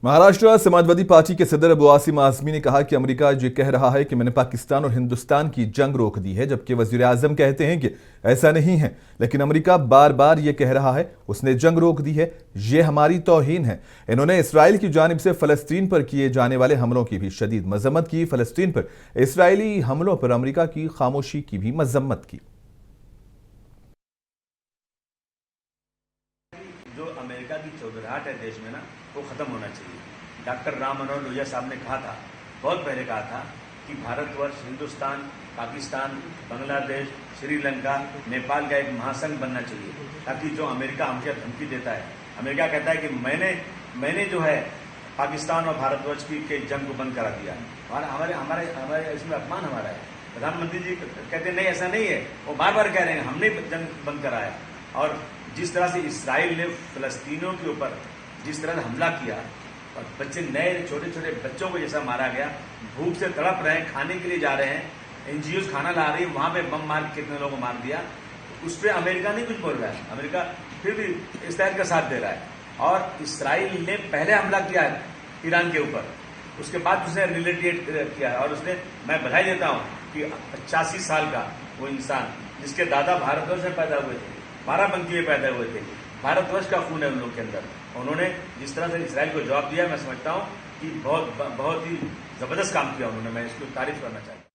Maharashtra Samajwadi party के सदर अबू आसिम आजमी ने कहा कि अमेरिका ये कह रहा है कि मैंने पाकिस्तान और हिंदुस्तान की जंग रोक दी है, जबकि वजीर आजम कहते हैं कि ऐसा नहीं है। लेकिन अमेरिका बार बार ये कह रहा है उसने जंग रोक दी है, ये हमारी तौहीन है। इन्होंने इसराइल की जानिब से फलस्तीन पर किए जाने वाले हमलों की भी शदीद मजम्मत की। फलस्तीन पर इसराइली हमलों पर अमेरिका की खामोशी की भी मजम्मत की। जो अमेरिका की चौधराहट है देश में ना, वो खत्म होना चाहिए। डॉक्टर राम मनोहर लोहिया साहब ने कहा था, बहुत पहले कहा था कि भारतवर्ष, हिंदुस्तान, पाकिस्तान, बांग्लादेश, श्रीलंका, नेपाल का एक महासंघ बनना चाहिए, ताकि जो अमेरिका हमसे धमकी देता है, अमेरिका कहता है कि मैंने जो है पाकिस्तान और भारतवर्ष की जंग को बंद करा दिया। हमारे इसमें अपमान हमारा है। प्रधानमंत्री जी कहते नहीं, ऐसा नहीं है, वो बार बार कह रहे हैं हमने जंग बंद कराया। और जिस तरह से इसराइल ने फलस्तीनियों के ऊपर जिस तरह से हमला किया और बच्चे, नए छोटे छोटे बच्चों को जैसा मारा गया, भूख से तड़प रहे हैं, खाने के लिए जा रहे हैं, एनजीओ खाना ला रही है, वहां पे बम मार के कितने लोगों को मार दिया, उस पर अमेरिका नहीं कुछ बोल रहा है। अमेरिका फिर भी इसराइल का साथ दे रहा है। और इसराइल ने पहले हमला किया है ईरान के ऊपर, उसके बाद उसने रिलेटिएट किया है। और उसने, मैं बधाई देता हूं कि 85 साल का वो इंसान जिसके दादा भारतवर्ष में पैदा हुए थे, बाराबंकी में पैदा हुए थे, भारतवर्ष का खून है उन लोग के अंदर, उन्होंने जिस तरह से इसराइल को जवाब दिया, मैं समझता हूं कि बहुत ही जबरदस्त काम किया उन्होंने। मैं इसकी तारीफ करना चाहता हूं।